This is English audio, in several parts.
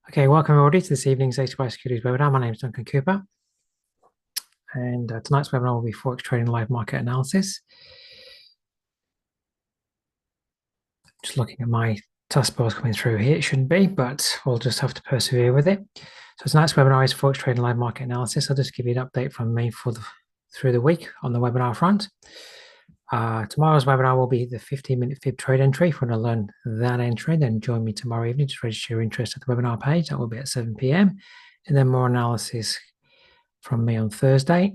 Okay, welcome everybody to this evening's Audjpy Securities webinar. My name is Duncan Cooper, and tonight's webinar will be Forex Trading Live Market Analysis. Just looking at my taskbars coming through here. It shouldn't be, but we'll just have to persevere with it. So tonight's webinar is Forex Trading Live Market Analysis. I'll just give you an update from me through the week on the webinar front. Tomorrow's webinar will be the 15-minute fib trade entry. If you want to learn that entry, then join me tomorrow evening. Just register your interest at the webinar page. That will be at 7 p.m. And then more analysis from me on Thursday.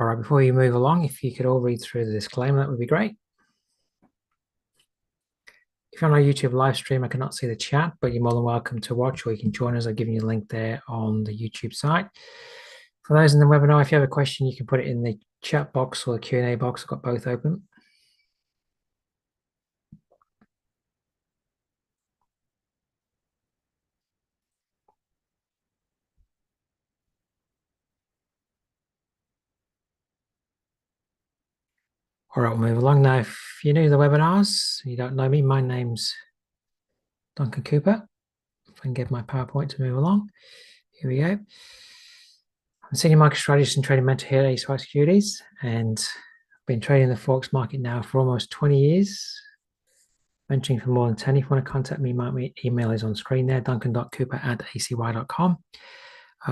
All right, before you move along, if you could all read through the disclaimer, that would be great. If you're on our YouTube live stream, I cannot see the chat, but you're more than welcome to watch, or you can join us. I've given you a link there on the YouTube site. For those in the webinar, if you have a question, you can put it in the chat box or the Q&A box. I've got both open. All right, we'll move along now. If you're new to the webinars, you don't know me, my name's Duncan Cooper. If I can get my PowerPoint to move along. Here we go. I'm Senior Market Strategist and Trading Mentor here at Audusd Securities, and I've been trading the Forex market now for almost 20 years, mentoring for more than 10. If you want to contact me, my email is on screen there, duncan.cooper@acy.com.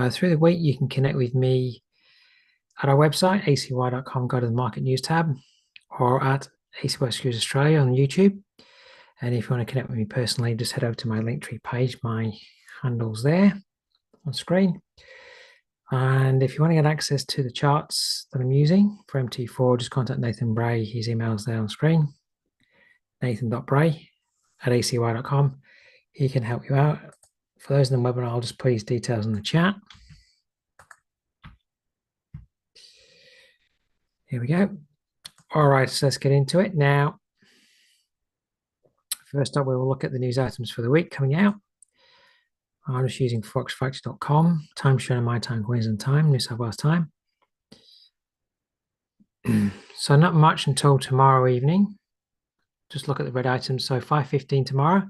Through the week, you can connect with me at our website, acy.com, go to the Market News tab, or at Audusd Securities Australia on YouTube. And if you want to connect with me personally, just head over to my Linktree page. My handle's there on screen. And if you want to get access to the charts that I'm using for MT4, just contact Nathan.bray. His email's there on screen, nathan.bray @acy.com. He can help you out. For those in the webinar, I'll just put his details in the chat. Here we go. All right, so let's get into it. Now, first up, we will look at the news items for the week coming out. I'm just using forexfactory.com, time shown in my time, Queensland time, New South Wales time. So not much until tomorrow evening. Just look at the red items. So 5:15 tomorrow.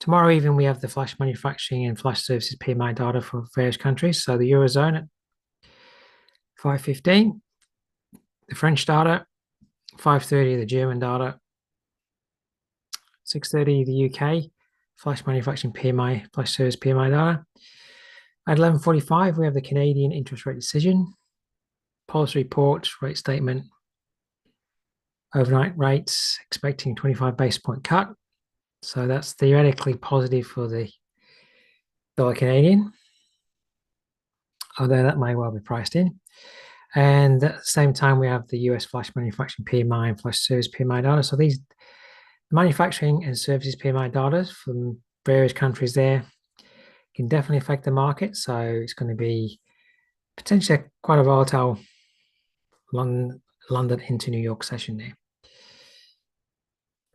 Tomorrow evening, we have the flash manufacturing and flash services PMI data for various countries. So the Eurozone at 5:15, the French data, 5:30, the German data, 6:30, the UK, flash manufacturing PMI, flash service PMI data. At 11:45, we have the Canadian interest rate decision, policy report, rate statement, overnight rates, expecting 25 basis point cut. So that's theoretically positive for the dollar Canadian, although that may well be priced in. And at the same time, we have the US flash manufacturing PMI and flash service PMI data. So these manufacturing and services PMI data from various countries there can definitely affect the market. So it's going to be potentially quite a volatile London into New York session there.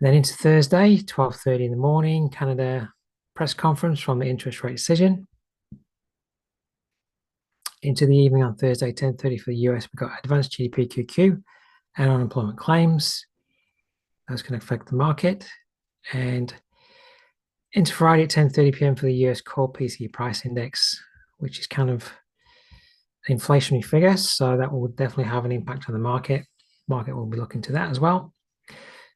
Then into Thursday, 12:30 in the morning, Canada press conference from the interest rate decision. Into the evening on Thursday, 10:30 for the US, we've got advanced GDP QQ and unemployment claims. That's going to affect the market. And into Friday at 10:30 p.m. for the US core PCE price index, which is kind of an inflationary figure. So that will definitely have an impact on the market. Market will be looking to that as well.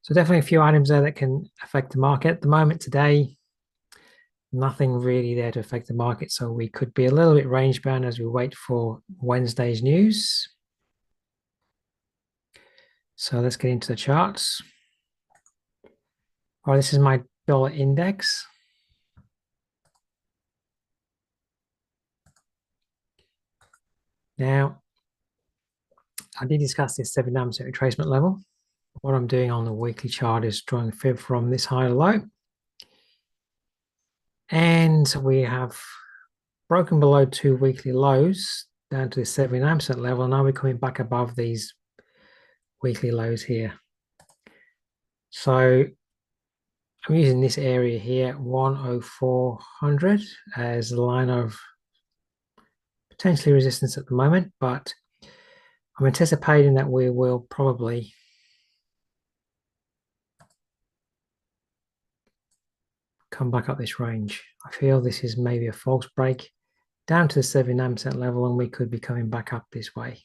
So definitely a few items there that can affect the market. At the moment today, nothing really there to affect the market. So we could be a little bit range bound as we wait for Wednesday's news. So let's get into the charts. All right, this is my dollar index. Now, I did discuss this 79% retracement level. What I'm doing on the weekly chart is drawing a fib from this high to low. And we have broken below two weekly lows down to the 79% level. Now we're coming back above these weekly lows here. So I'm using this area here, 10400, as a line of potentially resistance at the moment, but I'm anticipating that we will probably come back up this range. I feel this is maybe a false break down to the 79% level, and we could be coming back up this way.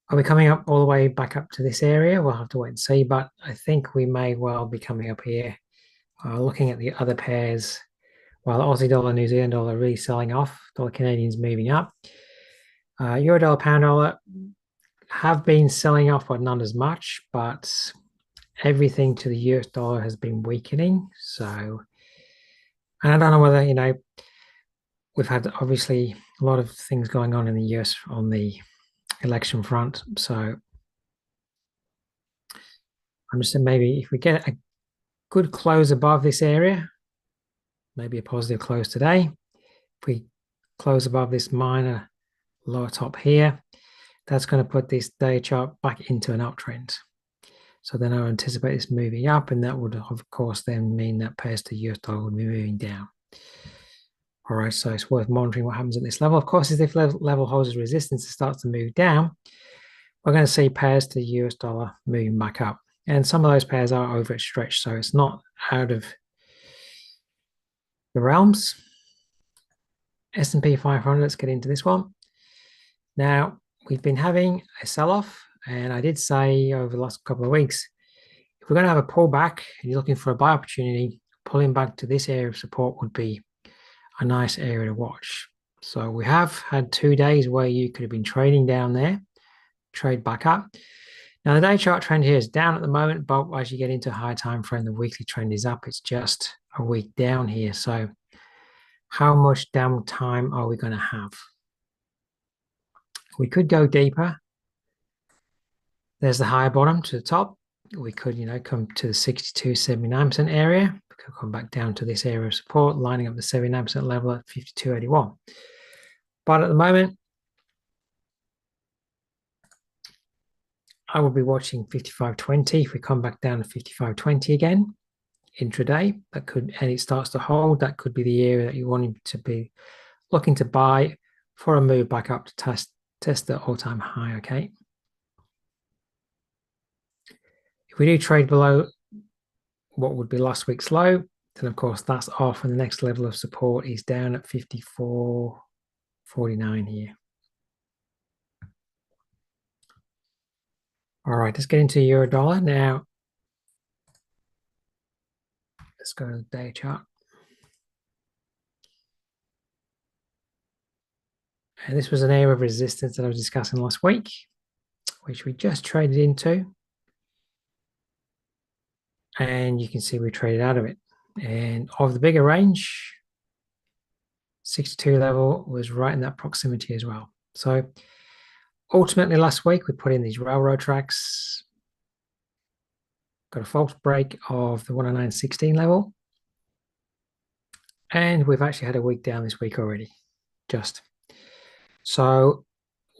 Are we coming up all the way back up to this area? We'll have to wait and see, but I think we may well be coming up here. Looking at the other pairs, while Aussie dollar, New Zealand dollar really selling off, dollar Canadian's moving up. Euro dollar, pound dollar have been selling off, but not as much, but everything to the US dollar has been weakening. So, and I don't know whether, you know, we've had obviously a lot of things going on in the US on the election front. So I'm just saying maybe if we get a good close above this area, maybe a positive close today. If we close above this minor lower top here, that's going to put this day chart back into an uptrend. So then I anticipate this moving up, and that would, of course, then mean that pairs to US dollar would be moving down. All right, so it's worth monitoring what happens at this level. Of course, if level holds as resistance, it starts to move down, we're going to see pairs to US dollar moving back up. And some of those pairs are overstretched, so it's not out of the realms. S&P 500, let's get into this one. Now, we've been having a sell-off, and I did say over the last couple of weeks, if we're going to have a pullback and you're looking for a buy opportunity, pulling back to this area of support would be a nice area to watch. So we have had 2 days where you could have been trading down there, trade back up. Now the day chart trend here is down at the moment, but as you get into a higher time frame, the weekly trend is up. It's just a week down here. So how much downtime are we going to have? We could go deeper. There's the higher bottom to the top. We could, you know, come to the 62.79% area. We could come back down to this area of support, lining up the 79% level at 52.81. But at the moment, I will be watching 55.20. If we come back down to 55.20 again, intraday, that could, and it starts to hold, that could be the area that you want to be looking to buy for a move back up to test the all-time high, okay? If we do trade below what would be last week's low, then of course that's off, and the next level of support is down at 54.49 here. All right, let's get into euro dollar now. Let's go to the day chart. And this was an area of resistance that I was discussing last week, which we just traded into. And you can see we traded out of it. And of the bigger range, 62 level was right in that proximity as well. So ultimately last week we put in these railroad tracks, got a false break of the 109.16 level. And we've actually had a week down this week already, just. So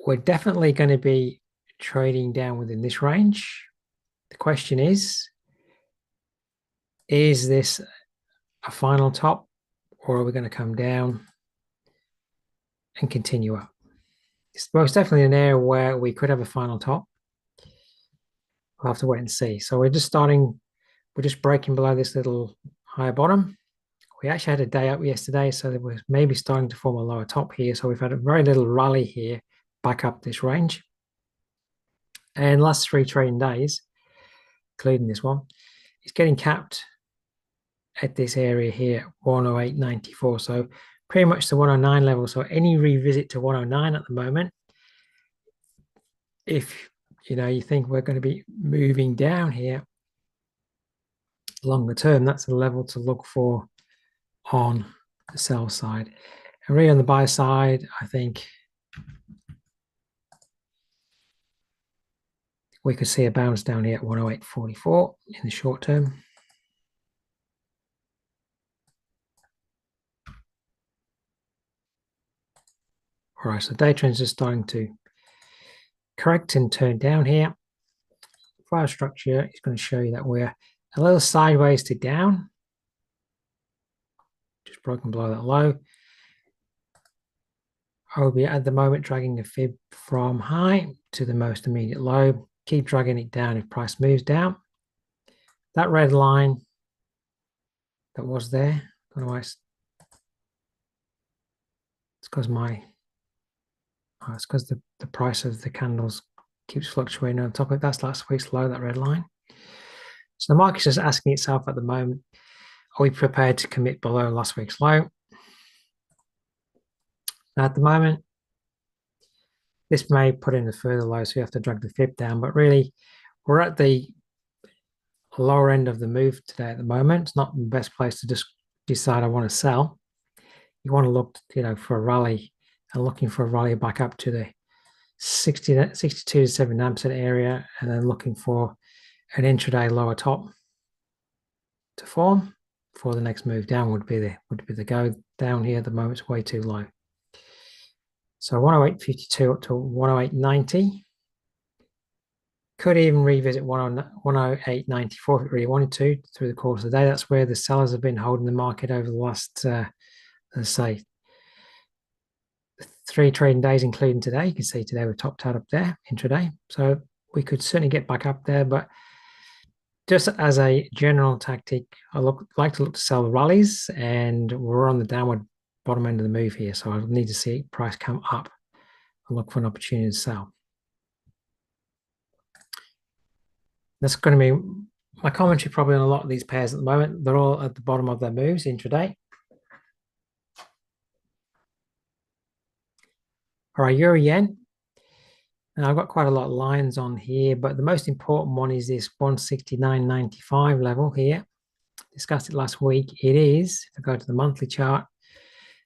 we're definitely going to be trading down within this range. The question is this a final top, or are we going to come down and continue up? It's most definitely an area where we could have a final top. We'll have to wait and see. So we're just breaking below this little higher bottom. We actually had a day up yesterday, so that we're maybe starting to form a lower top here. So we've had a very little rally here back up this range. And last 3 trading days, including this one, it's getting capped at this area here, 108.94. So pretty much the 109 level. So any revisit to 109 at the moment, if you know you think we're going to be moving down here longer term, that's a level to look for on the sell side. And really on the buy side, I think we could see a bounce down here at 108.44 in the short term. All right, so day trends are starting to correct and turn down here. Fire structure is going to show you that we're a little sideways to down, just broken below that low. I will be at the moment dragging a fib from high to the most immediate low. Keep dragging it down if price moves down. That red line that was there. Otherwise, it's because it's because the price of the candles keeps fluctuating on top of it. That's last week's low, that red line. So the market's just asking itself at the moment, are we prepared to commit below last week's low? Now at the moment, this may put in a further low, so you have to drag the fib down, but really we're at the lower end of the move today at the moment. It's not the best place to just decide I want to sell. You want to look, for a rally and looking for a rally back up to the 62 to 79% area, and then looking for an intraday lower top to form for the next move down would be the go. Down here at the moment, it's way too low. So 108.52 up to 108.90. Could even revisit 108.94 if it really wanted to through the course of the day. That's where the sellers have been holding the market over the last, let's say, 3 trading days, including today. You can see today we're topped out up there intraday. So we could certainly get back up there, but just as a general tactic, I like to look to sell the rallies, and we're on the downward bottom end of the move here. So I need to see price come up and look for an opportunity to sell. That's going to be my commentary probably on a lot of these pairs at the moment. They're all at the bottom of their moves intraday. All right, Euro Yen. Now I've got quite a lot of lines on here, but the most important one is this 169.95 level here. Discussed it last week. It is, if I go to the monthly chart,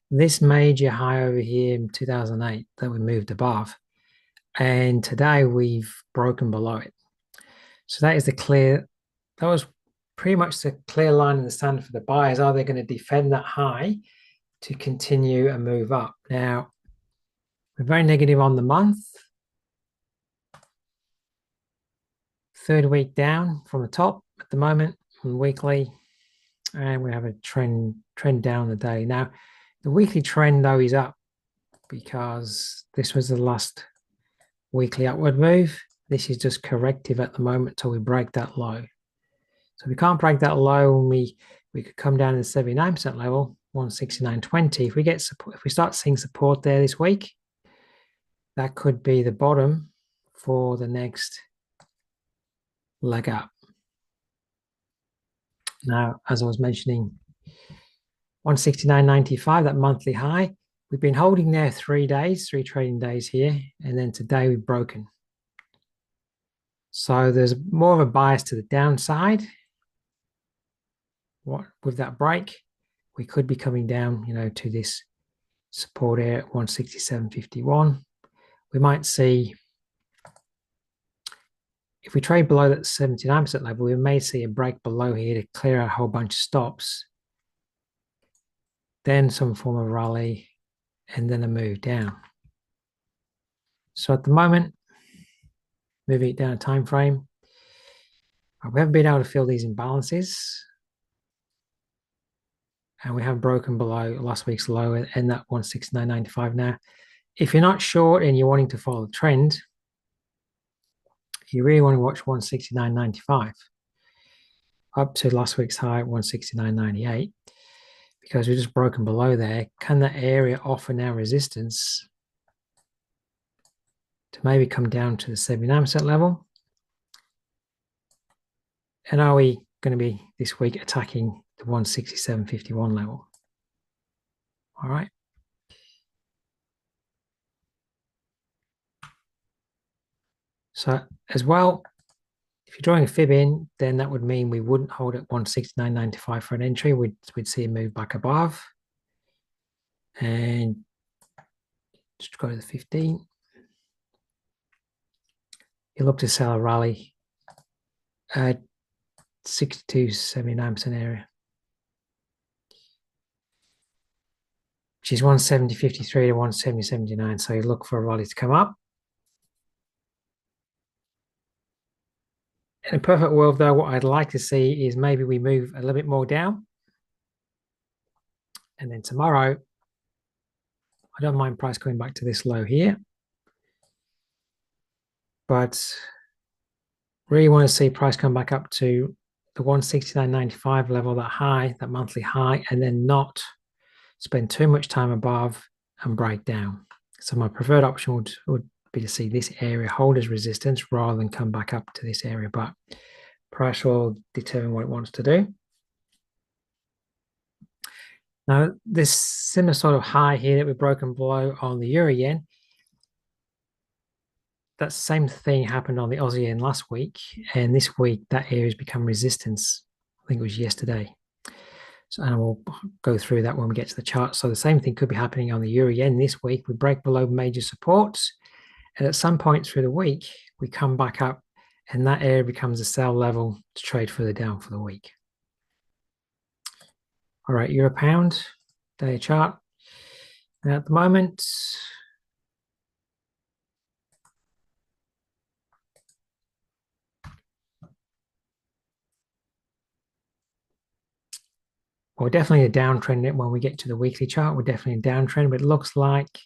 this major high over here in 2008 that we moved above. And today we've broken below it. So that was pretty much the clear line in the sand for the buyers. Are they going to defend that high to continue and move up? Now, we're very negative on the month. 3rd week down from the top at the moment on weekly. And we have a trend down the day. Now, the weekly trend, though, is up because this was the last weekly upward move. This is just corrective at the moment till we break that low. So we can't break that low, and we could come down to the 79% level, 169.20. If we get support, if we start seeing support there this week, that could be the bottom for the next leg up. Now, as I was mentioning, 169.95, that monthly high, we've been holding there 3 trading days here, and then today we've broken. So there's more of a bias to the downside. With that break, we could be coming down, to this support area at 167.51. We might see, if we trade below that 79% level, we may see a break below here to clear a whole bunch of stops, then some form of rally, and then a move down. So at the moment, moving it down a time frame, we haven't been able to fill these imbalances, and we have broken below last week's low and that 169.95. Now, if you're not short and you're wanting to follow the trend, you really want to watch 169.95 up to last week's high at 169.98, because we've just broken below there. Can that area offer now resistance to maybe come down to the 79% level? And are we going to be this week attacking the 167.51 level? All right. So as well, if you're drawing a fib in, then that would mean we wouldn't hold at 169.95 for an entry. We'd see a move back above. And just go to the 15. You look to sell a rally at 62, 79% area, which is 170.53 to 170.79. So you look for a rally to come up. In a perfect world, though, what I'd like to see is maybe we move a little bit more down. And then tomorrow, I don't mind price going back to this low here. But really want to see price come back up to the 169.95 level, that high, that monthly high, and then not spend too much time above and break down. So my preferred option would be to see this area hold as resistance rather than come back up to this area, but price will determine what it wants to do. Now, this similar sort of high here that we've broken below on the Euro Yen, that same thing happened on the Aussie Yen last week, and this week that area has become resistance. I think it was yesterday. So, and we'll go through that when we get to the chart. So the same thing could be happening on the Euro Yen this week. We break below major supports, and at some point through the week, we come back up, and that area becomes a sell level to trade further down for the week. All right, Euro Pound, day chart. Now at the moment, we're definitely a downtrend when we get to the weekly chart. We're definitely a downtrend, but it looks like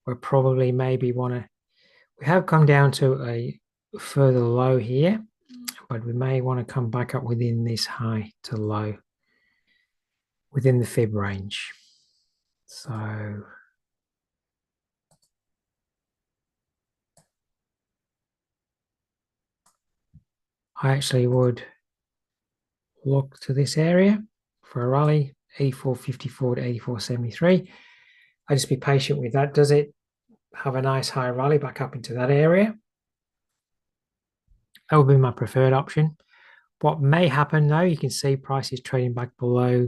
we're probably maybe we have come down to a further low here, but we may want to come back up within this high to low within the fib range. So I actually would look to this area for a rally, 84.54 to 84.73. I just be patient with that. Does it have a nice high rally back up into that area? That would be my preferred option. What may happen though, you can see price is trading back below.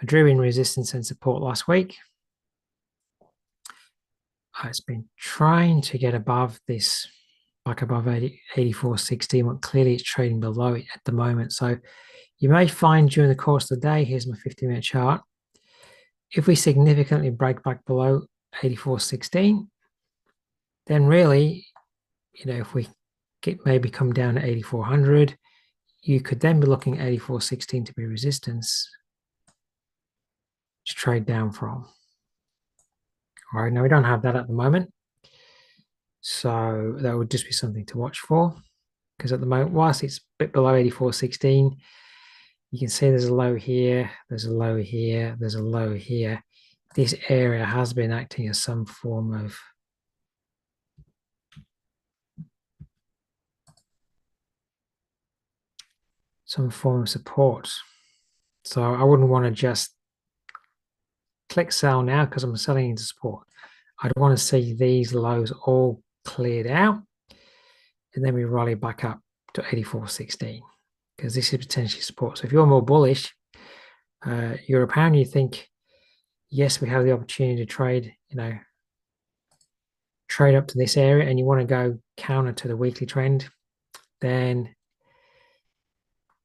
I drew in resistance and support last week. It's been trying to get above this, back above 84.60, but clearly it's trading below it at the moment. So you may find during the course of the day, here's my 50-minute chart, if we significantly break back below 84.16, then really, if we maybe come down to 8400, you could then be looking at 84.16 to be resistance to trade down from. All right, now we don't have that at the moment. So that would just be something to watch for. Because at the moment, whilst it's a bit below 84.16, you can see there's a low here, there's a low here, there's a low here. This area has been acting as some form of support. So I wouldn't want to just click sell now because I'm selling into support. I'd want to see these lows all cleared out, and then we rally back up to 84.16 because this is potentially support. So if you're more bullish, Euro Pound, you think, yes, we have the opportunity to trade, trade up to this area, and you want to go counter to the weekly trend, then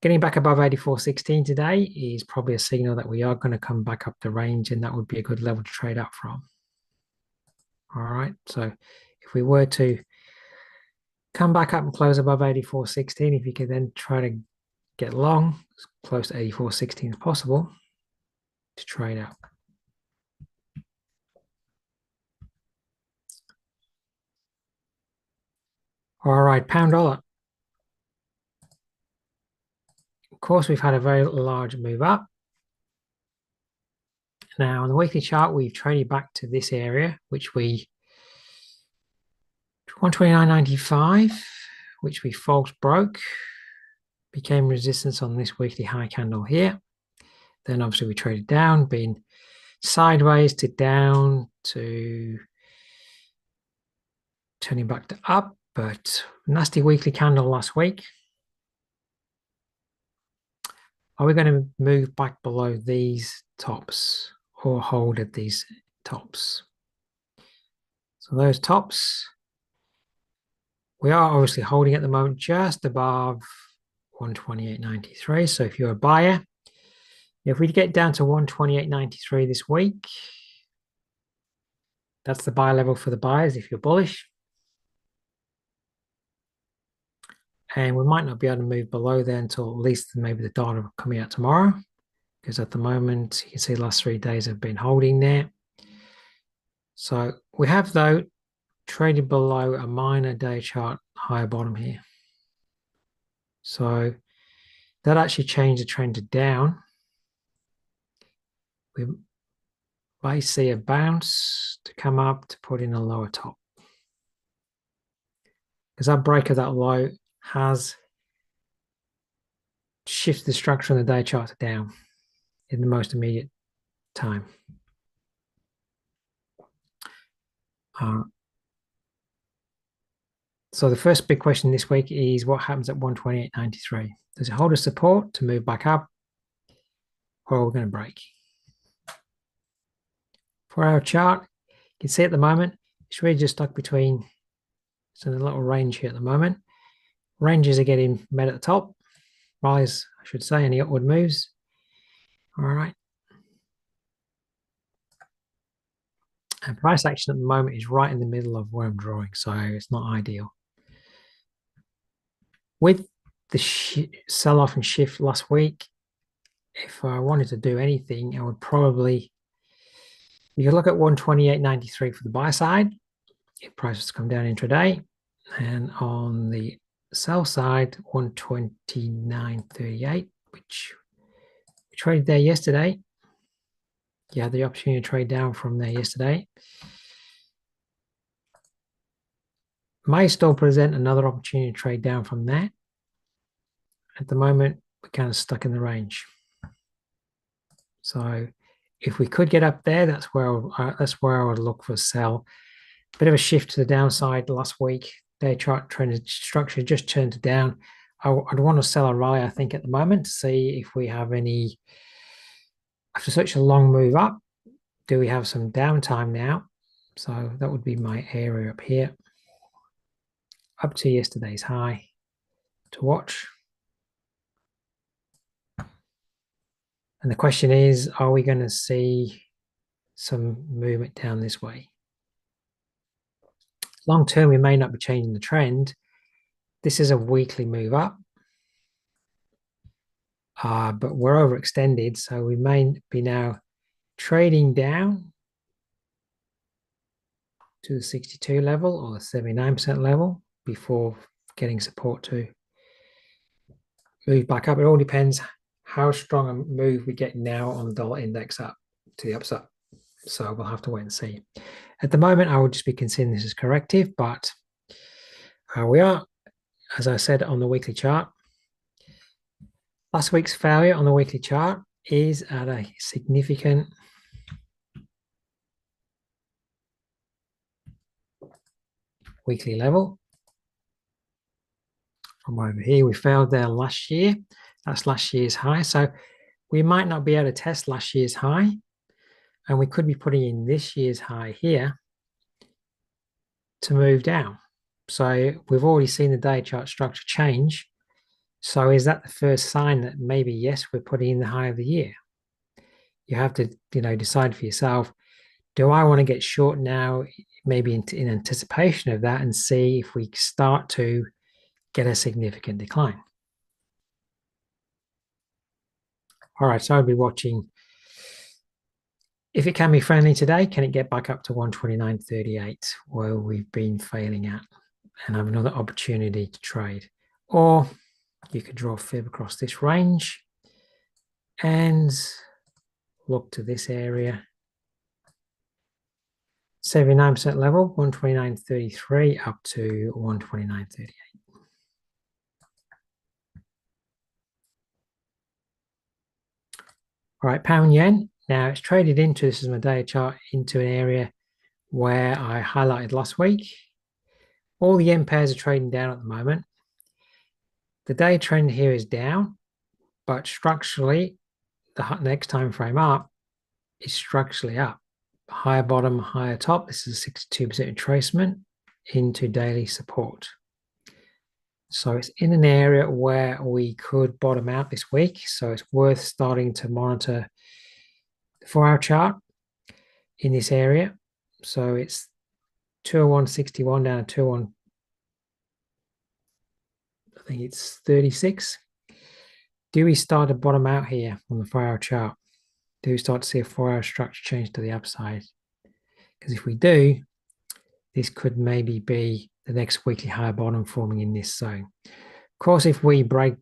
getting back above 84.16 today is probably a signal that we are going to come back up the range, and that would be a good level to trade up from. All right, so if we were to come back up and close above 84.16, if you could then try to get long as close to 84.16 as possible to trade up. All right, pound dollar. Of course, we've had a very large move up. Now, on the weekly chart, we've traded back to this area, which 129.95, which we false broke, became resistance on this weekly high candle here. Then obviously we traded down, being sideways to down to turning back to up, but nasty weekly candle last week. Are we going to move back below these tops or hold at these tops? So those tops, we are obviously holding at the moment just above 128.93. So if you're a buyer, if we get down to 128.93 this week, that's the buy level for the buyers if you're bullish. And we might not be able to move below there until at least maybe the data coming out tomorrow, because at the moment, you can see the last 3 days have been holding there. So we have, though, traded below a minor day chart higher bottom here. So that actually changed the trend to down. We may see a bounce to come up to put in a lower top. Because that break of that low has shifted the structure on the day chart to down in the most immediate time. So the first big question this week is what happens at 128.93? Does it hold a support to move back up, or are we going to break? For our chart, you can see at the moment, it's really just stuck between, it's in a little range here at the moment. Ranges are getting met at the top, rise, I should say, any upward moves. All right. And price action at the moment is right in the middle of where I'm drawing, so it's not ideal. With the sell-off and shift last week, if I wanted to do anything, I would probably, you can look at 128.93 for the buy side, if prices come down intraday, and on the sell side, 129.38, which we traded there yesterday. You had the opportunity to trade down from there yesterday. May still present another opportunity to trade down from there. At the moment, we're kind of stuck in the range. So if we could get up there, that's where I would look for a sell. Bit of a shift to the downside last week. Day chart trend structure just turned to down. I'd want to sell a rally, I think, at the moment to see if we have any, after such a long move up, do we have some downtime now? So that would be my area up here, up to yesterday's high to watch. And the question is, are we going to see some movement down this way? Long term, we may not be changing the trend. This is a weekly move up, but we're overextended, so we may be now trading down to the 62 level or the 79% level before getting support to move back up. It all depends how strong a move we get now on the dollar index up to the upside. So we'll have to wait and see. At the moment, I would just be considering this as corrective, but we are, as I said, on the weekly chart. Last week's failure on the weekly chart is at a significant weekly level. From over here, we failed there last year. That's last year's high. So we might not be able to test last year's high, and we could be putting in this year's high here to move down. So we've already seen the day chart structure change. So is that the first sign that maybe, yes, we're putting in the high of the year? You have to, decide for yourself, do I want to get short now, maybe in anticipation of that, and see if we start to get a significant decline? All right, so I'll be watching. If it can be friendly today, can it get back up to 129.38 where we've been failing at and have another opportunity to trade? Or you could draw a fib across this range and look to this area. 79% level, 129.33 up to 129.38. All right, pound yen. Now it's traded into, this is my day chart, into an area where I highlighted last week. All the yen pairs are trading down at the moment. The day trend here is down, but structurally, the next time frame up is structurally up. Higher bottom, higher top. This is a 62% retracement into daily support. So it's in an area where we could bottom out this week. So it's worth starting to monitor the 4-hour chart in this area. So it's 201.61 down to 201. I think it's 36. Do we start to bottom out here on the 4-hour chart? Do we start to see a 4-hour structure change to the upside? Because if we do, this could maybe be the next weekly higher bottom forming in this zone. Of course, if we break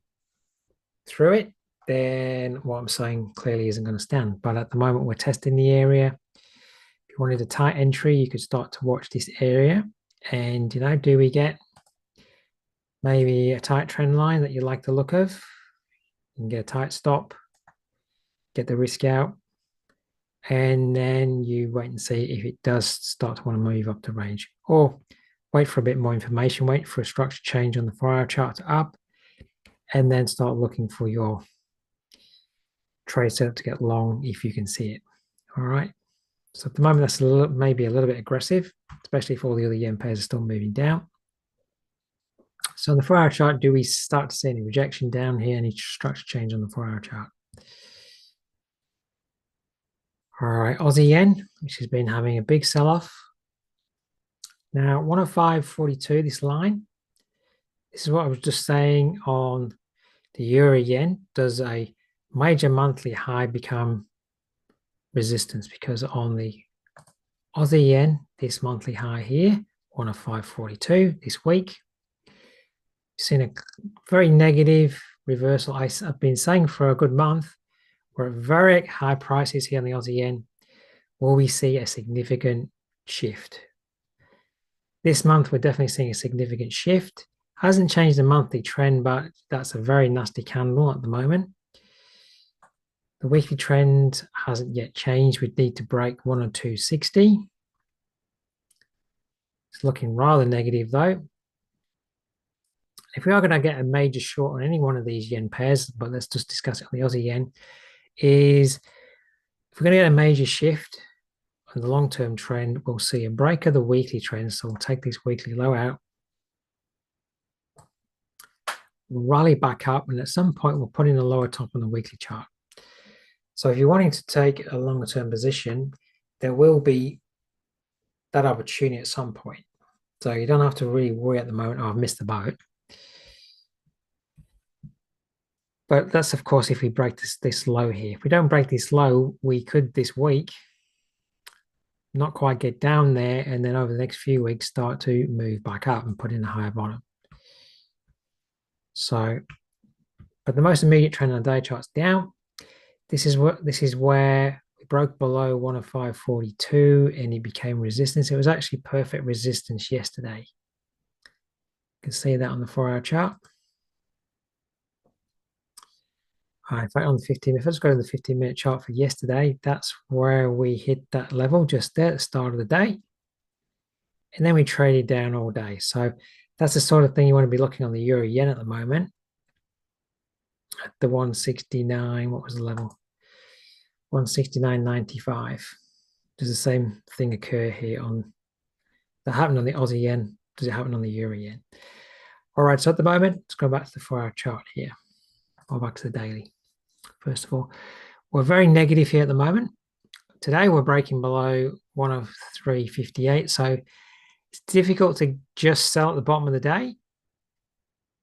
through it, then what I'm saying clearly isn't going to stand. But at the moment, we're testing the area. If you wanted a tight entry, you could start to watch this area. And, do we get maybe a tight trend line that you like the look of? You can get a tight stop, get the risk out, and then you wait and see if it does start to want to move up the range. Or wait for a bit more information, wait for a structure change on the 4-hour chart to up, and then start looking for your trade setup to get long if you can see it. All right. So at the moment, that's maybe a little bit aggressive, especially if all the other yen pairs are still moving down. So on the 4-hour chart, do we start to see any rejection down here, any structure change on the 4-hour chart? All right, Aussie yen, which has been having a big sell-off. Now, 105.42, this line. This is what I was just saying on the Euro yen. Does a major monthly high become resistance? Because on the Aussie yen, this monthly high here, 105.42 this week, seen a very negative reversal. I've been saying for a good month, we're at very high prices here on the Aussie yen. Will we see a significant shift? This month, we're definitely seeing a significant shift. Hasn't changed the monthly trend, but that's a very nasty candle at the moment. The weekly trend hasn't yet changed. We need to break 102.60. It's looking rather negative though. If we are going to get a major short on any one of these yen pairs, but let's just discuss it on the Aussie yen, is if we're going to get a major shift on the long-term trend, we'll see a break of the weekly trend. So we'll take this weekly low out, we'll rally back up, and at some point we'll put in a lower top on the weekly chart. So if you're wanting to take a longer term position, there will be that opportunity at some point. So you don't have to really worry at the moment, oh, I've missed the boat. But that's, of course, if we break this low here. If we don't break this low, we could this week not quite get down there, and then over the next few weeks start to move back up and put in a higher bottom. So, but the most immediate trend on the day chart's down. This is where we broke below 105.42 and it became resistance. It was actually perfect resistance yesterday. You can see that on the 4-hour chart. In fact, on the 15, if I just go to the 15-minute chart for yesterday, that's where we hit that level just there at the start of the day. And then we traded down all day. So that's the sort of thing you want to be looking on the Euro yen at the moment. At the 169, what was the level? 169.95. Does the same thing occur here that happened on the Aussie yen? Does it happen on the Euro yen? All right, so at the moment, let's go back to the 4-hour chart here, or back to the daily. First of all, we're very negative here at the moment. Today, we're breaking below 103.58, so it's difficult to just sell at the bottom of the day.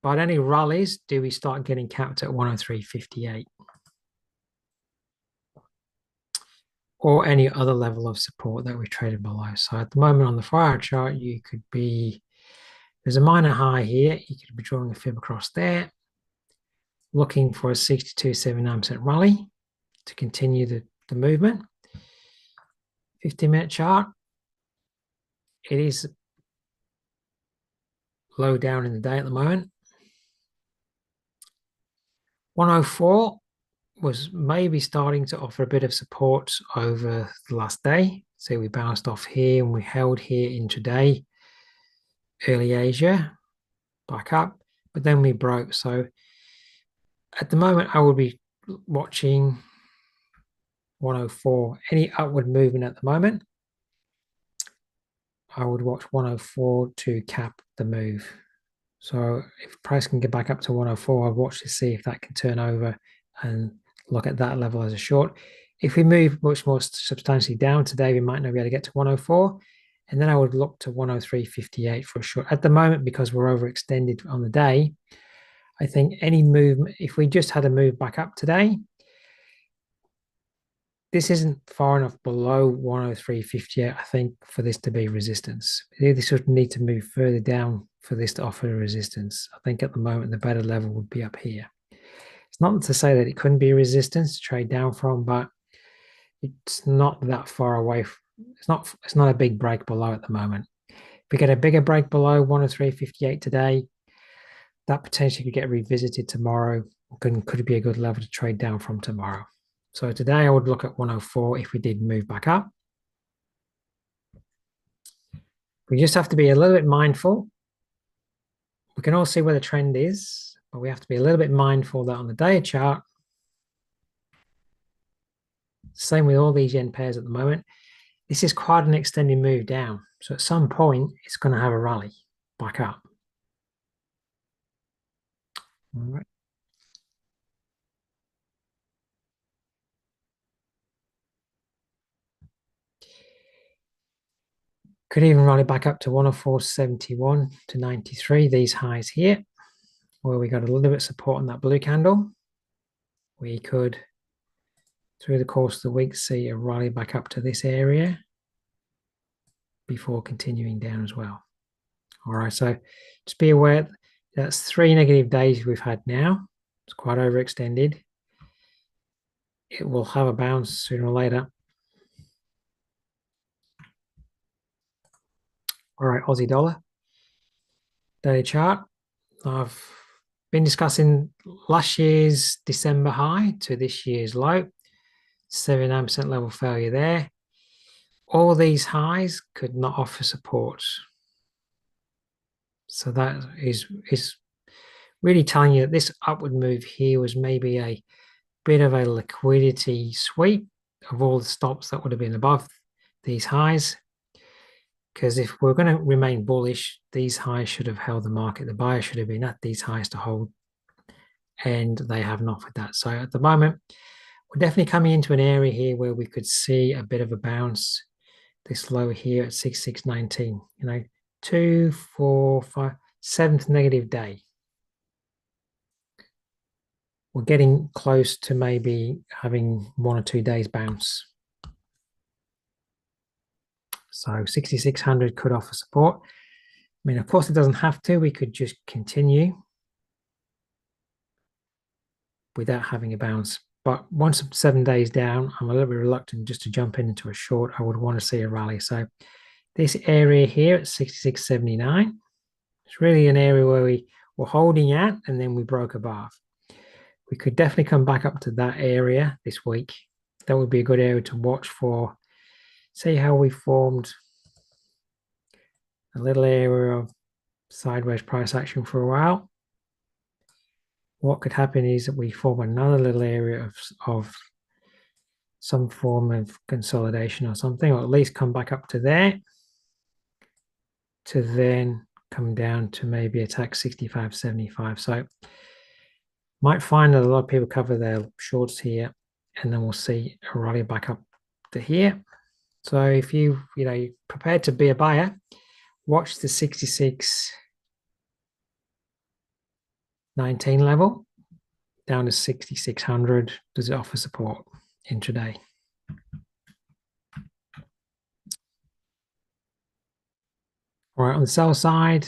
But any rallies, do we start getting capped at 103.58? Or any other level of support that we traded below. So at the moment on the 4-hour chart, you could be, there's a minor high here. You could be drawing a fib across there, looking for a 62.79% rally to continue the movement. 15-minute chart, it is low down in the day at the moment. 104 was maybe starting to offer a bit of support over the last day. So we bounced off here and we held here intraday, early Asia, back up, but then we broke. So at the moment, I would be watching 104. Any upward movement at the moment, I would watch 104 to cap the move. So if price can get back up to 104, I'd watch to see if that can turn over and look at that level as a short. If we move much more substantially down today, we might not be able to get to 104. And then I would look to 103.58 for a short. At the moment, because we're overextended on the day, I think any movement, if we just had a move back up today, this isn't far enough below 103.58, I think, for this to be resistance. This would need to move further down for this to offer a resistance. I think at the moment, the better level would be up here. It's not to say that it couldn't be resistance to trade down from, but it's not that far away. It's not a big break below at the moment. If we get a bigger break below 103.58 today, that potentially could get revisited tomorrow. Could be a good level to trade down from tomorrow. So today I would look at 104 if we did move back up. We just have to be a little bit mindful. We can all see where the trend is, but we have to be a little bit mindful that on the day chart, same with all these yen pairs at the moment, this is quite an extended move down. So at some point, it's going to have a rally back up. All right. Could even rally back up to 104.71 to 93, these highs here, where we got a little bit of support on that blue candle. We could, through the course of the week, see a rally back up to this area before continuing down as well. All right, so just be aware that's 3 negative days we've had now. It's quite overextended. It will have a bounce sooner or later. All right, Aussie dollar daily chart. I've been discussing last year's December high to this year's low. 79% level failure there. All these highs could not offer support. So that is really telling you that this upward move here was maybe a bit of a liquidity sweep of all the stops that would have been above these highs. Because if we're going to remain bullish, these highs should have held the market. The buyer should have been at these highs to hold, and they have not for that. So at the moment, we're definitely coming into an area here where we could see a bit of a bounce. This low here at 6619, 2, 4, 5, 7th negative day. We're getting close to maybe having 1 or 2 days bounce. So 6600 could offer support. I mean, of course, it doesn't have to. We could just continue without having a bounce. But once 7 days down, I'm a little bit reluctant just to jump into a short. I would want to see a rally. So this area here at 6679, it's really an area where we were holding at and then we broke above. We could definitely come back up to that area this week. That would be a good area to watch for. See how we formed a little area of sideways price action for a while. What could happen is that we form another little area of some form of consolidation or something, or at least come back up to there, to then come down to maybe attack 65.75. So might find that a lot of people cover their shorts here, and then we'll see a rally back up to here. So if you're prepared to be a buyer, watch the 66.19 level down to 6600. Does it offer support intraday? All right, on the sell side,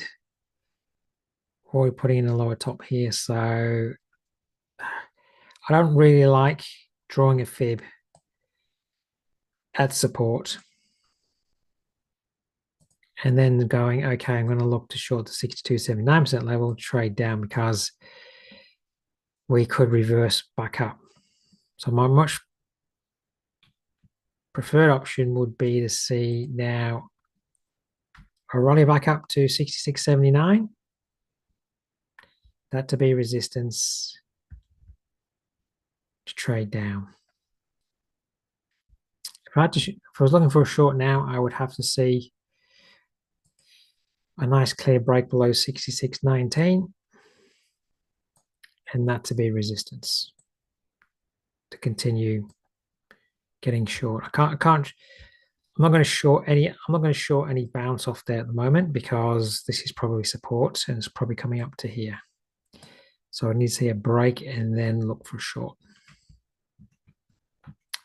what are we putting in the lower top here? So I don't really like drawing a fib at support and then going, okay, I'm going to look to short the 62.79% level, trade down, because we could reverse back up. So my much preferred option would be to see now a rally back up to 66.79. That to be resistance to trade down. If I was looking for a short now, I would have to see a nice clear break below 66.19, and that to be resistance to continue getting short. I'm not going to short any bounce off there at the moment, because this is probably support and it's probably coming up to here. So I need to see a break and then look for a short.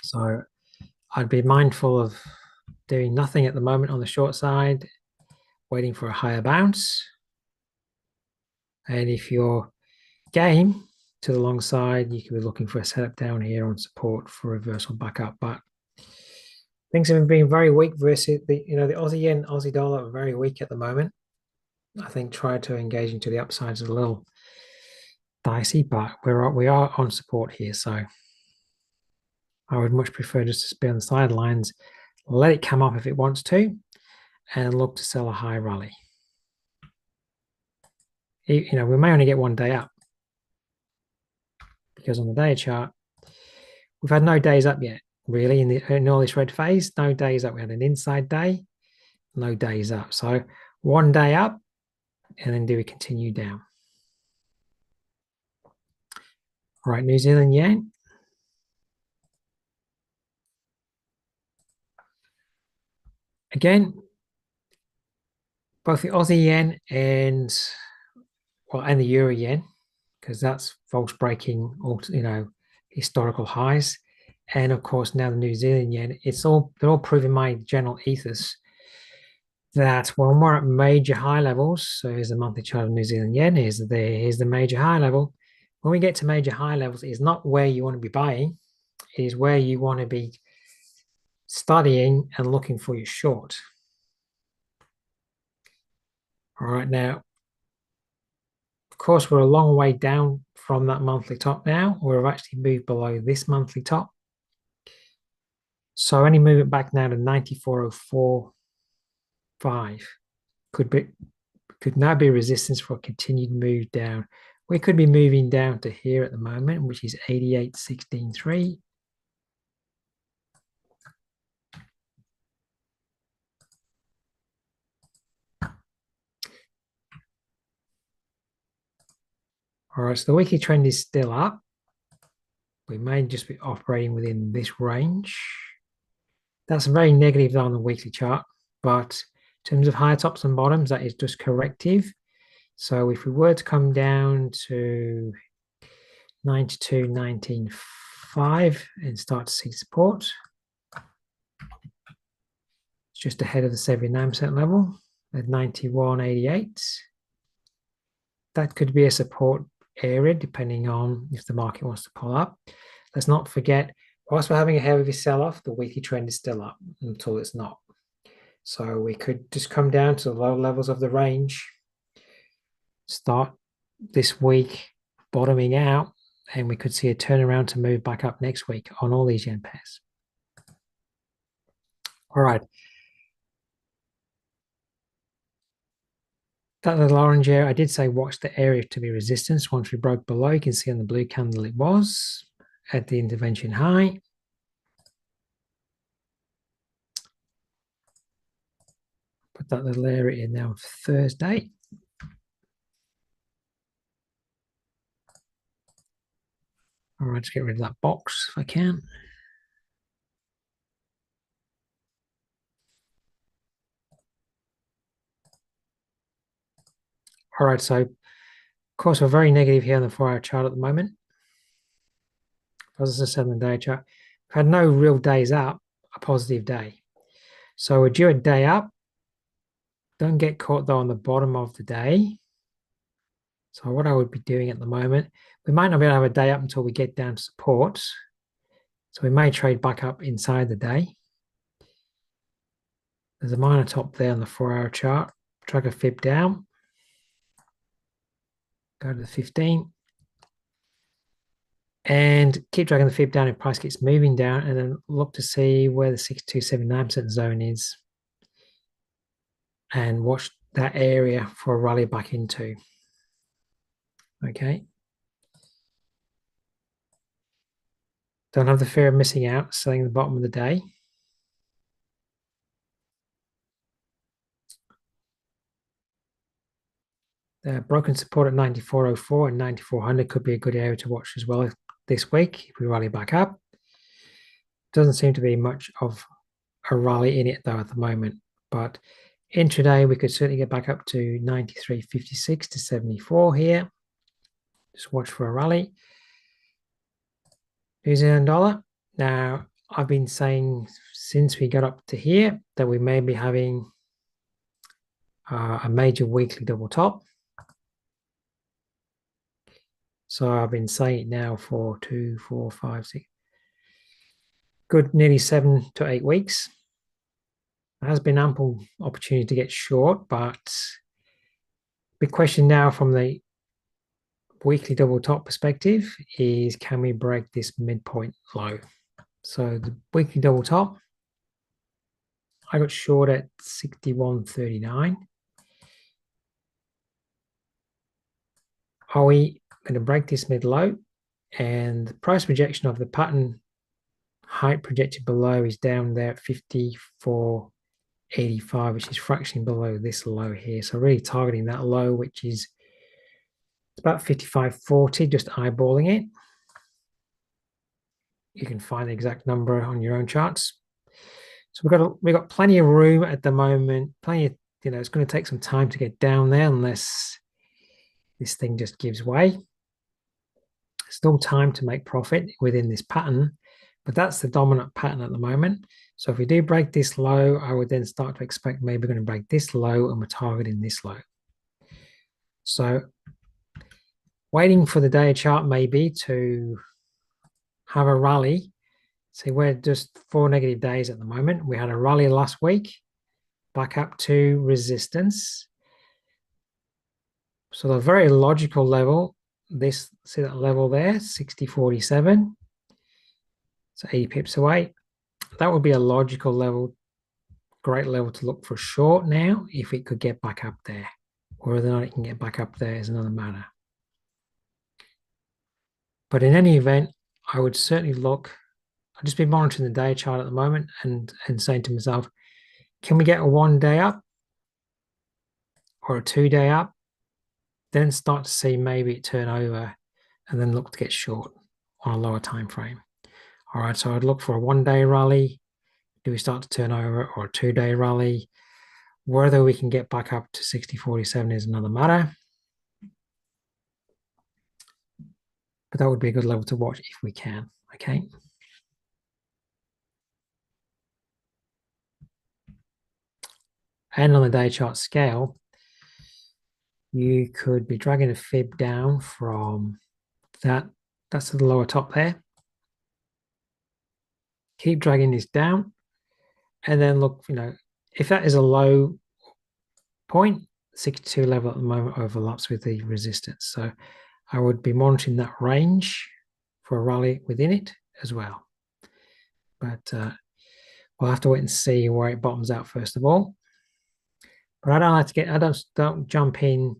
So I'd be mindful of doing nothing at the moment on the short side, waiting for a higher bounce. And if your game to the long side. You could be looking for a setup down here on support for reversal back up, but things have been very weak versus the the Aussie yen, Aussie dollar are very weak at the moment. I think try to engage into the upsides is a little dicey, but we are on support here, so I would much prefer just to be on the sidelines, let it come up if it wants to, and look to sell a high rally. We may only get one day up because on the day chart, we've had no days up yet, really, in all this red phase. No days up. We had an inside day, no days up. So one day up, and then do we continue down? All right, New Zealand yen. Again, both the Aussie yen and the Euro yen, because that's false breaking, historical highs, and of course now the New Zealand yen. They're all proving my general ethos that when we're at major high levels, so here's the monthly chart of New Zealand yen, here's the major high level. When we get to major high levels, it's not where you want to be buying, it is where you want to be studying and looking for your short. All right, now, of course, we're a long way down from that monthly top now. We've actually moved below this monthly top. So any movement back now to 94.04.5 could now be resistance for a continued move down. We could be moving down to here at the moment, which is 88.16.3. All right, so the weekly trend is still up. We may just be operating within this range. That's very negative on the weekly chart, but in terms of higher tops and bottoms, that is just corrective. So if we were to come down to 92.19.5 and start to see support, it's just ahead of the 79% level at 91.88. That could be a support area depending on if the market wants to pull up. Let's not forget, whilst we're having a heavy sell-off, the weekly trend is still up until it's not. So we could just come down to the low levels of the range, start this week bottoming out, and we could see a turnaround to move back up next week on all these yen pairs. All right. That little orange area, I did say watch the area to be resistance. Once we broke below, you can see on the blue candle it was at the intervention high. Put that little area in now for Thursday. All right, let's get rid of that box if I can. All right, so of course we're very negative here on the 4-hour chart at the moment. As I said on the day chart, we've had no real days up, a positive day. So we're due a day up. Don't get caught though on the bottom of the day. So what I would be doing at the moment, we might not be able to have a day up until we get down to support. So we may trade back up inside the day. There's a minor top there on the 4-hour chart. Drag a fib down. Go to the 15. And keep dragging the fib down if price keeps moving down, and then look to see where the 6279% zone is. And watch that area for a rally back into. Okay. Don't have the fear of missing out, selling the bottom of the day. Broken support at 94.04 and 9400 could be a good area to watch as well this week if we rally back up. Doesn't seem to be much of a rally in it though at the moment, but intraday we could certainly get back up to 93.56 to 74 here. Just watch for a rally. New Zealand dollar. Now, I've been saying since we got up to here that we may be having a major weekly double top. So I've been saying it now for 2, 4, 5, 6, good nearly 7 to 8 weeks. There has been ample opportunity to get short, but big question now from the weekly double top perspective is, can we break this midpoint low? So the weekly double top, I got short at 61.39. Are we going to break this mid low? And the price projection of the pattern height projected below is down there at 54.85, which is fractionally below this low here. So really targeting that low, which is about 55.40, just eyeballing it. You can find the exact number on your own charts. So we've got plenty of room at the moment. Plenty of, it's going to take some time to get down there unless this thing just gives way. Still time to make profit within this pattern, but that's the dominant pattern at the moment. So if we do break this low, I would then start to expect maybe we're going to break this low and we're targeting this low. So waiting for the day chart maybe to have a rally. See, we're just 4 negative days at the moment. We had a rally last week, back up to resistance. So the very logical level, see that level there, 60.47. So 80 pips away. That would be a logical level, great level to look for short now if it could get back up there. Whether or not it can get back up there is another matter. But in any event, I would certainly look, I'll just be monitoring the day chart at the moment and saying to myself, can we get a 1 day up or a 2 day up? Then start to see maybe it turn over and then look to get short on a lower time frame. All right, so I'd look for a 1 day rally. Do we start to turn over, or a 2 day rally? Whether we can get back up to 60.47 is another matter. But that would be a good level to watch if we can, okay? And on the day chart scale, you could be dragging a fib down from that's the lower top there. Keep dragging this down, and then look, if that is a low point, 62 level at the moment overlaps with the resistance. So I would be monitoring that range for a rally within it as well. But we'll have to wait and see where it bottoms out first of all. But I don't like to get, don't jump in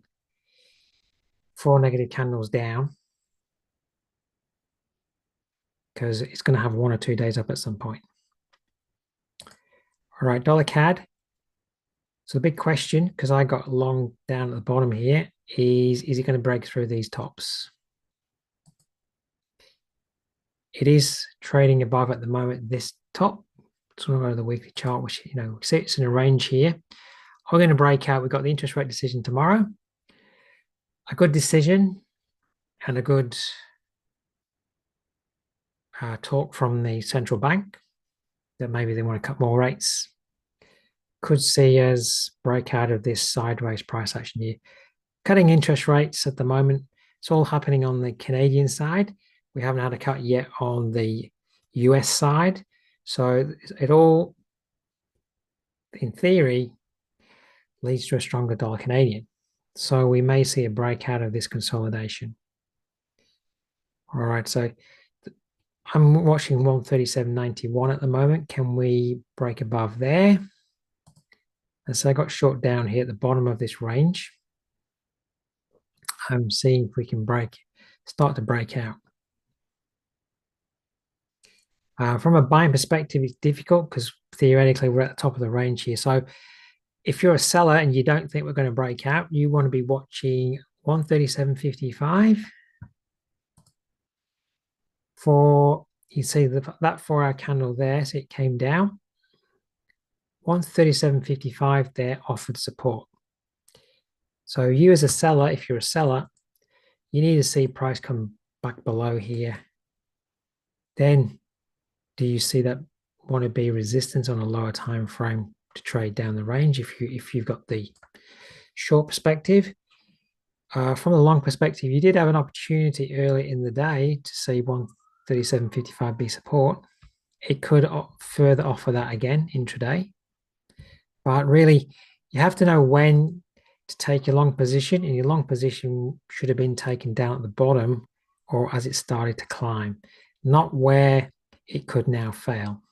4 negative candles down, because it's going to have 1 or 2 days up at some point. All right, dollar CAD. So the big question, because I got long down at the bottom here, is it going to break through these tops? It is trading above at the moment this top. So we'll go to the weekly chart, which sits in a range here. We're going to break out. We've got the interest rate decision tomorrow. A good decision and a good talk from the central bank that maybe they want to cut more rates. Could see us break out of this sideways price action here. Cutting interest rates at the moment, it's all happening on the Canadian side. We haven't had a cut yet on the US side. So it all, in theory, leads to a stronger dollar Canadian. So we may see a breakout of this consolidation. All right, so I'm watching 137.91 at the moment. Can we break above there? And so I got short down here at the bottom of this range. I'm seeing if we can start to break out. From a buying perspective, it's difficult because theoretically we're at the top of the range here. So if you're a seller and you don't think we're going to break out, you want to be watching 137.55 for, you see that 4-hour candle there, so it came down. 137.55 there offered support. So you as a seller, if you're a seller, you need to see price come back below here. Then do you see that want to be resistance on a lower time frame to trade down the range if you've got the short perspective? From the long perspective, you did have an opportunity early in the day to see 137.55 be support. It could further offer that again intraday. But really, you have to know when to take your long position, and your long position should have been taken down at the bottom or as it started to climb, not where it could now fail.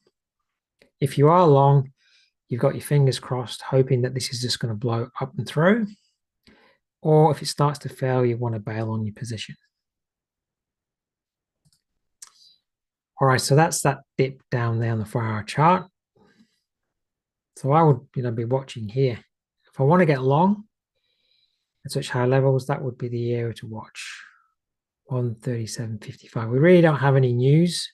If you are long, you've got your fingers crossed, hoping that this is just going to blow up and through. Or if it starts to fail, you want to bail on your position. All right, so that's that dip down there on the 4-hour chart. So I would, be watching here. If I want to get long at such high levels, that would be the area to watch. 137.55. We really don't have any news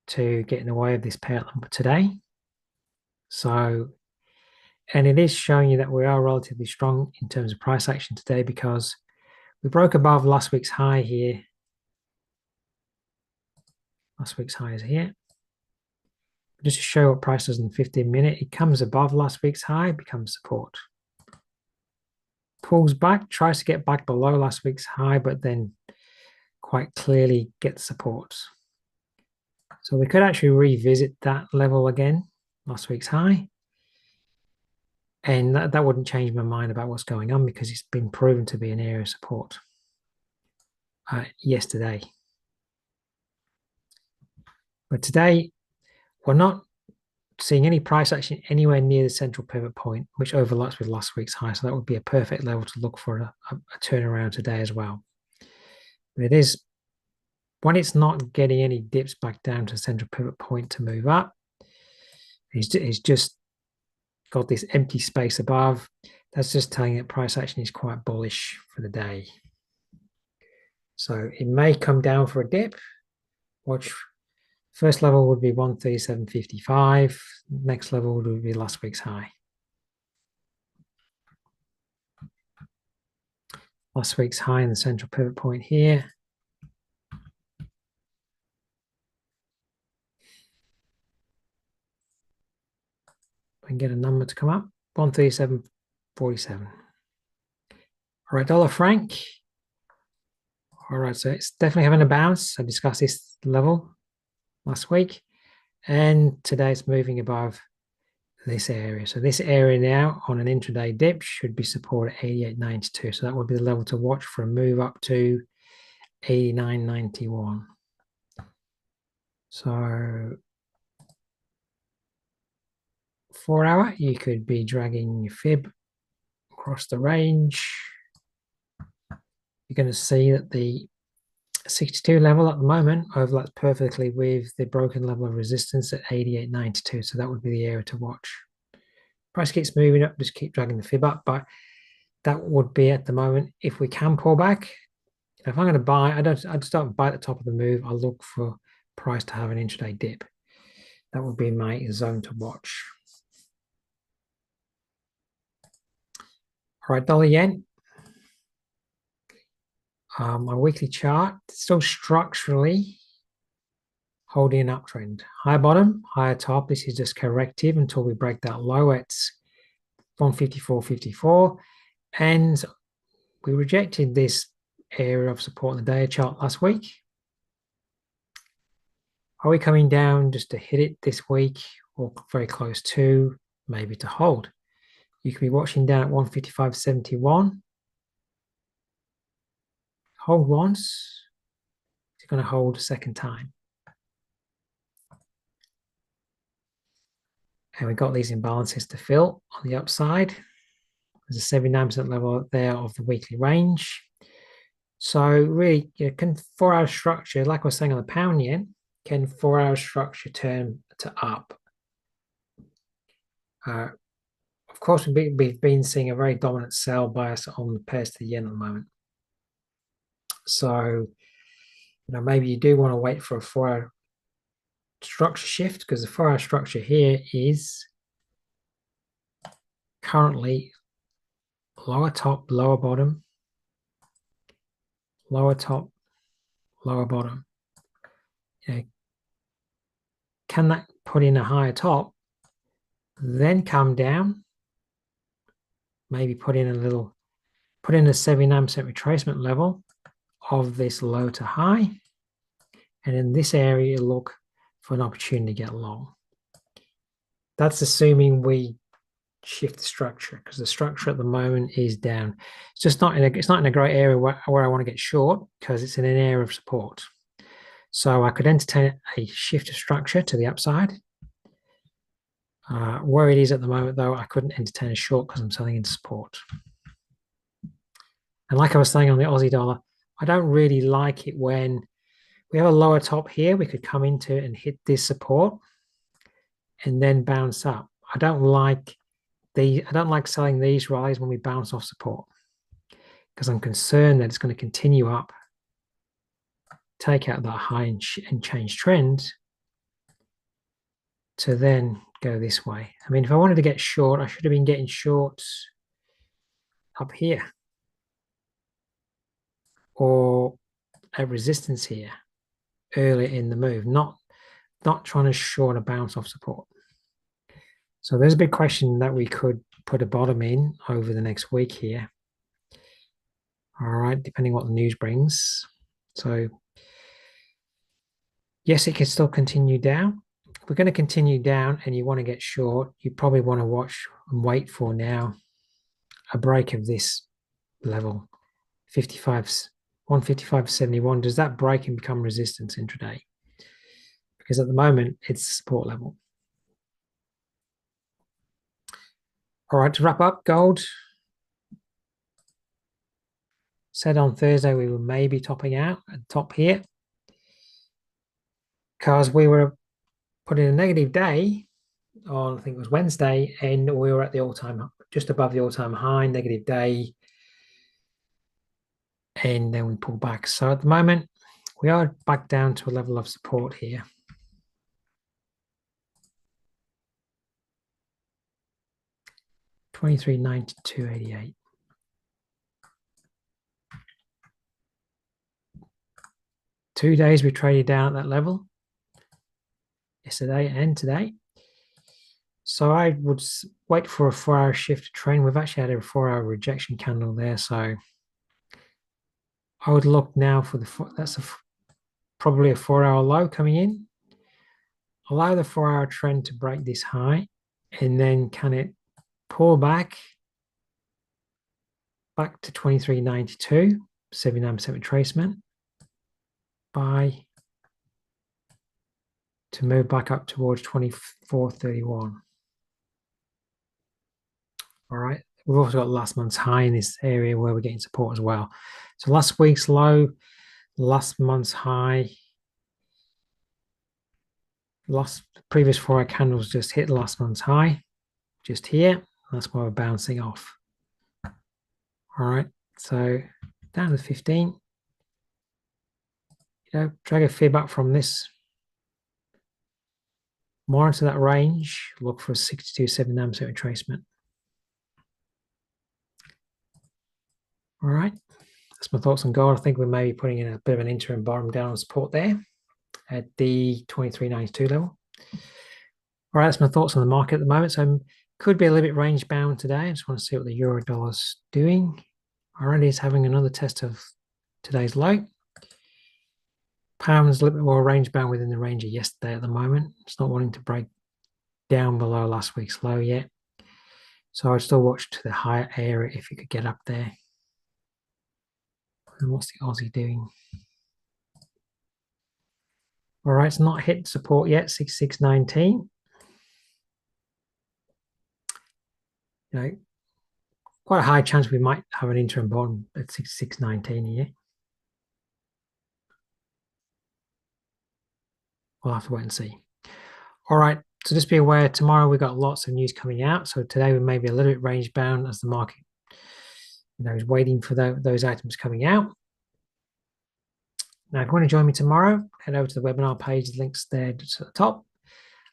to get in the way of this payout number today. So, and it is showing you that we are relatively strong in terms of price action today because we broke above last week's high here. Last week's high is here. Just to show what price does in the 15-minute, it comes above last week's high, becomes support. Pulls back, tries to get back below last week's high, but then quite clearly gets support. So we could actually revisit that level again, last week's high. And that wouldn't change my mind about what's going on because it's been proven to be an area of support yesterday. But today, we're not seeing any price action anywhere near the central pivot point, which overlaps with last week's high. So that would be a perfect level to look for a turnaround today as well. But it is, when it's not getting any dips back down to the central pivot point to move up, it's just got this empty space above. That's just telling you that price action is quite bullish for the day. So it may come down for a dip. Watch. First level would be 137.55. Next level would be last week's high. Last week's high in the central pivot point here. I can get a number to come up. 137.47. All right, dollar franc. All right, so it's definitely having a bounce. I discussed this level last week. And today it's moving above this area. So this area now on an intraday dip should be support at 88.92. So that would be the level to watch for a move up to 89.91. So 4-hour, you could be dragging your fib across the range. You're going to see that the 62 level at the moment overlaps perfectly with the broken level of resistance at 88.92. So that would be the area to watch. Price keeps moving up, just keep dragging the fib up, but that would be at the moment. If we can pull back, if I'm going to buy, I just don't buy at the top of the move. I look for price to have an intraday dip. That would be my zone to watch. All right, dollar yen. My weekly chart, still structurally holding an uptrend. Higher bottom, higher top. This is just corrective until we break that low at 154.54. And we rejected this area of support in the daily chart last week. Are we coming down just to hit it this week or very close to, maybe to hold? You could be watching down at 155.71. Hold once. It's going to hold a second time. And we've got these imbalances to fill on the upside. There's a 79% level there of the weekly range. So really, can 4-hour structure, like I was saying on the pound yen, can 4-hour structure turn to up? Of course, we've been seeing a very dominant sell bias on the pairs to the yen at the moment. So, maybe you do want to wait for a 4-hour structure shift because the 4-hour structure here is currently lower top, lower bottom, lower top, lower bottom. Can that put in a higher top, then come down, maybe put in a little put in a 79% retracement level of this low to high. And in this area, look for an opportunity to get long. That's assuming we shift the structure, because the structure at the moment is down. It's just not in a great area where I want to get short, because it's in an area of support. So I could entertain a shift of structure to the upside. Where it is at the moment, though, I couldn't entertain a short because I'm selling into support. And like I was saying on the Aussie dollar, I don't really like it when we have a lower top here. We could come into and hit this support and then bounce up. I don't like selling these rallies when we bounce off support, because I'm concerned that it's going to continue up, take out that high and change trend to then go this way. I mean, if I wanted to get short, I should have been getting shorts up here or at resistance here earlier in the move, not trying to short a bounce off support. So there's a big question that we could put a bottom in over the next week here. All right, depending what the news brings. So yes, it can still continue down. If we're going to continue down and you want to get short, you probably want to watch and wait for now a break of this level, 155.71. Does that break and become resistance intraday? Because at the moment, it's support level. All right, to wrap up, gold. Said on Thursday we were maybe topping out at the top here, because we were put in a negative day on, I think it was Wednesday, and we were at the all-time, just above the all-time high, negative day, and then we pulled back. So at the moment, we are back down to a level of support here. $23.92.88. Two days we traded down at that level, yesterday and today. So I would wait for a 4-hour shift trend. We've actually had a 4-hour rejection candle there. So I would look now for probably a 4-hour low coming in. Allow the 4-hour trend to break this high, and then can it pull back to 23.92, 79% retracement, buy to move back up towards 24.31. All right, we've also got last month's high in this area where we're getting support as well. So last week's low, last month's high, previous 4-hour candles just hit last month's high, just here. That's why we're bouncing off. All right, so down to 15. Drag a fib up from this, monitor that range, look for a 62.79% retracement. All right, that's my thoughts on gold. I think we may be putting in a bit of an interim bottom down on support there at the 23.92 level. All right, that's my thoughts on the market at the moment. So could be a little bit range bound today. I just want to see what the euro dollar's doing. Already is having another test of today's low. Pound's a little bit more range bound within the range of yesterday at the moment. It's not wanting to break down below last week's low yet. So I'd still watch to the higher area if you could get up there. And what's the Aussie doing? All right, it's not hit support yet, 66.19. Quite a high chance we might have an interim bottom at 66.19 here. We'll have to wait and see. All right, so just be aware, tomorrow we've got lots of news coming out. So today we may be a little bit range bound as the market is waiting for those items coming out. Now, if you want to join me tomorrow, head over to the webinar page, the link's there just at the top.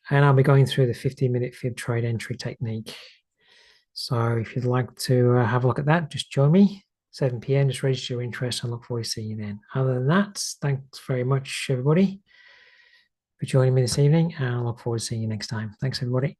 And I'll be going through the 15-minute fib trade entry technique. So if you'd like to have a look at that, just join me. 7 p.m. Just register your interest and look forward to seeing you then. Other than that, thanks very much, everybody, for joining me this evening, and I look forward to seeing you next time. Thanks, everybody.